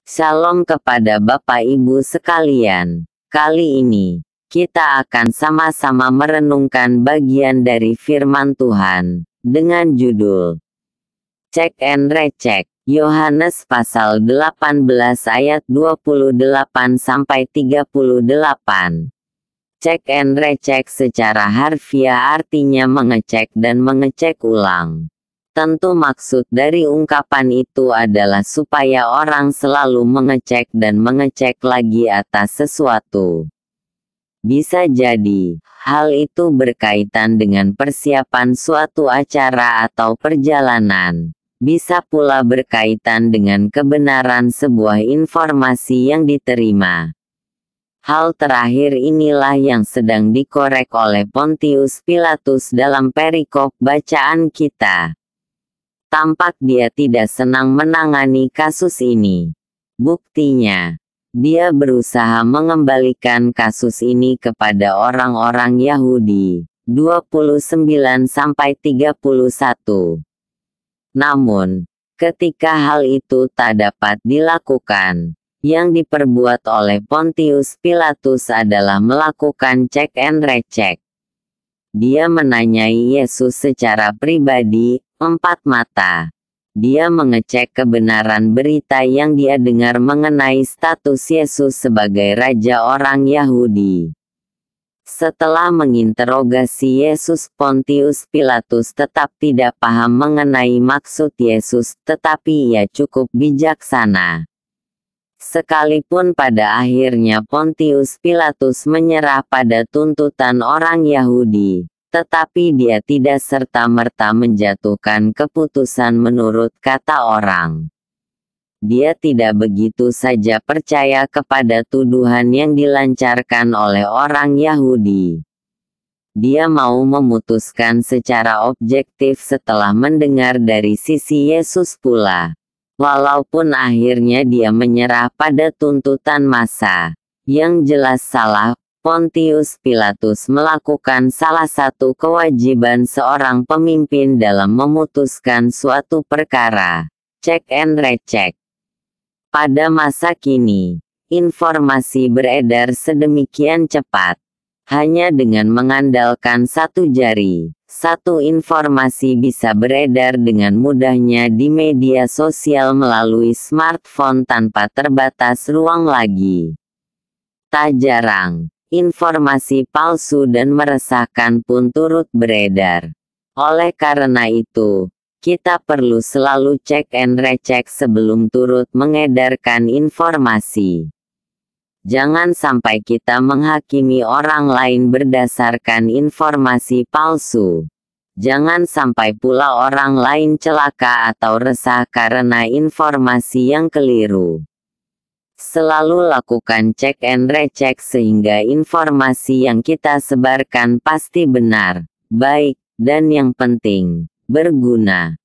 Shalom kepada Bapak Ibu sekalian. Kali ini, kita akan sama-sama merenungkan bagian dari firman Tuhan, dengan judul Cek and Recheck, Yohanes pasal 18 ayat 28-38. Cek and recheck secara harfiah artinya mengecek dan mengecek ulang. Tentu maksud dari ungkapan itu adalah supaya orang selalu mengecek dan mengecek lagi atas sesuatu. Bisa jadi, hal itu berkaitan dengan persiapan suatu acara atau perjalanan. Bisa pula berkaitan dengan kebenaran sebuah informasi yang diterima. Hal terakhir inilah yang sedang dikorek oleh Pontius Pilatus dalam perikop bacaan kita. Tampak dia tidak senang menangani kasus ini. Buktinya, dia berusaha mengembalikan kasus ini kepada orang-orang Yahudi. 29-31. Namun, ketika hal itu tak dapat dilakukan, yang diperbuat oleh Pontius Pilatus adalah melakukan cek and recheck. Dia menanyai Yesus secara pribadi, empat mata. Dia mengecek kebenaran berita yang dia dengar mengenai status Yesus sebagai Raja orang Yahudi. Setelah menginterogasi Yesus, Pontius Pilatus tetap tidak paham mengenai maksud Yesus, tetapi ia cukup bijaksana. Sekalipun pada akhirnya Pontius Pilatus menyerah pada tuntutan orang Yahudi, tetapi dia tidak serta-merta menjatuhkan keputusan menurut kata orang. Dia tidak begitu saja percaya kepada tuduhan yang dilancarkan oleh orang Yahudi. Dia mau memutuskan secara objektif setelah mendengar dari sisi Yesus pula. Walaupun akhirnya dia menyerah pada tuntutan massa, yang jelas salah, Pontius Pilatus melakukan salah satu kewajiban seorang pemimpin dalam memutuskan suatu perkara, cek and recheck. Pada masa kini, informasi beredar sedemikian cepat. Hanya dengan mengandalkan satu jari, satu informasi bisa beredar dengan mudahnya di media sosial melalui smartphone tanpa terbatas ruang lagi. Tak jarang, informasi palsu dan meresahkan pun turut beredar. Oleh karena itu, kita perlu selalu cek and recheck sebelum turut mengedarkan informasi. Jangan sampai kita menghakimi orang lain berdasarkan informasi palsu. Jangan sampai pula orang lain celaka atau resah karena informasi yang keliru. Selalu lakukan cek and recheck sehingga informasi yang kita sebarkan pasti benar, baik, dan yang penting, berguna.